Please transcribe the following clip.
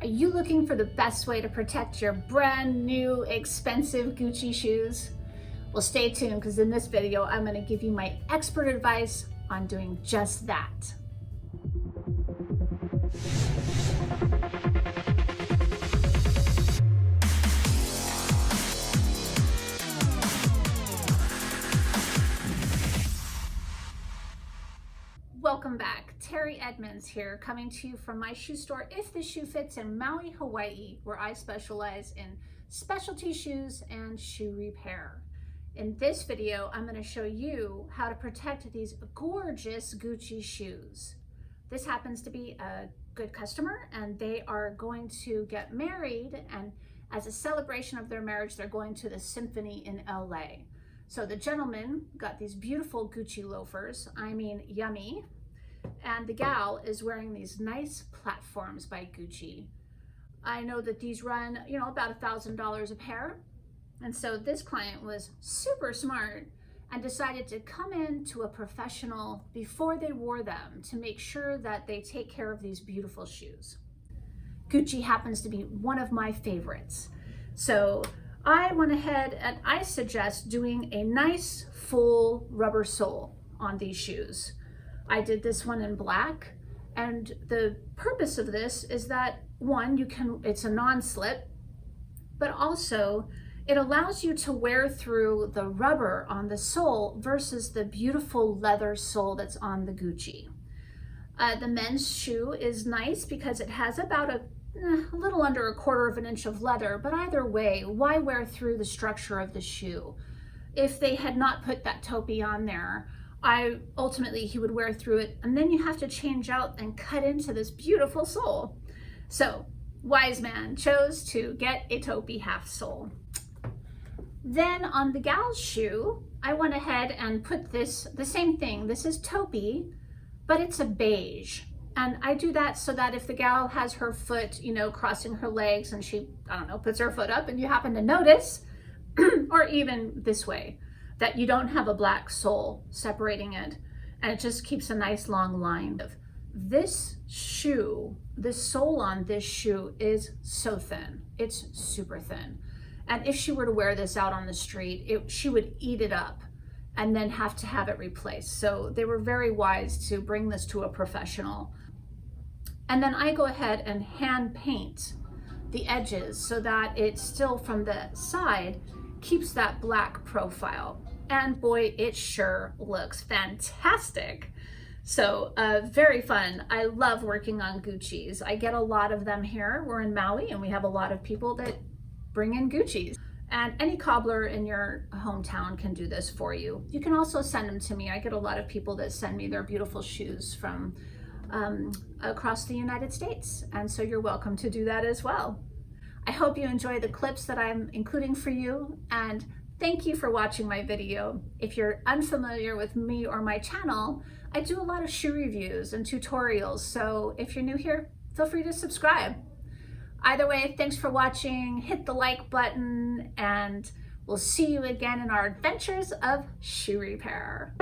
Are you looking for the best way to protect your brand new expensive Gucci shoes? Well, stay tuned because in this video, I'm going to give you my expert advice on doing just that. Welcome back. Teri Edmonds here, coming to you from my shoe store, If the Shoe Fits, in Maui, Hawaii, where I specialize in specialty shoes and shoe repair. In this video, I'm going to show you how to protect these gorgeous Gucci shoes. This happens to be a good customer, and they are going to get married, and as a celebration of their marriage, they're going to the Symphony in LA. So the gentleman got these beautiful Gucci loafers, I mean yummy, and the gal is wearing these nice platforms by Gucci. I know that these run, about $1,000 a pair. And so this client was super smart and decided to come in to a professional before they wore them to make sure that they take care of these beautiful shoes. Gucci happens to be one of my favorites. So I went ahead and I suggest doing a nice full rubber sole on these shoes. I did this one in black, and the purpose of this is that one, it's a non-slip, but also it allows you to wear through the rubber on the sole versus the beautiful leather sole that's on the Gucci. The men's shoe is nice because it has about a little under 1/4 inch of leather, but either way, why wear through the structure of the shoe? If they had not put that topi on there, ultimately he would wear through it, and then you have to change out and cut into this beautiful sole. So, wise man chose to get a topi half sole. Then on the gal's shoe, I went ahead and put the same thing. This is taupe, but it's a beige. And I do that so that if the gal has her foot, crossing her legs, and she, puts her foot up and you happen to notice, or even this way, that you don't have a black sole separating it, and it just keeps a nice long line. This shoe, the sole on this shoe is so thin. It's super thin. And if she were to wear this out on the street, she would eat it up and then have to have it replaced. So they were very wise to bring this to a professional. And then I go ahead and hand paint the edges so that it still from the side keeps that black profile. And boy, it sure looks fantastic. So very fun. I love working on Gucci's. I get a lot of them here. We're in Maui and we have a lot of people that bring in Gucci's. And any cobbler in your hometown can do this for you. You can also send them to me. I get a lot of people that send me their beautiful shoes from across the United States. And so you're welcome to do that as well. I hope you enjoy the clips that I'm including for you, and thank you for watching my video. If you're unfamiliar with me or my channel, I do a lot of shoe reviews and tutorials, so if you're new here, feel free to subscribe. Either way, thanks for watching, hit the like button, and we'll see you again in our adventures of shoe repair.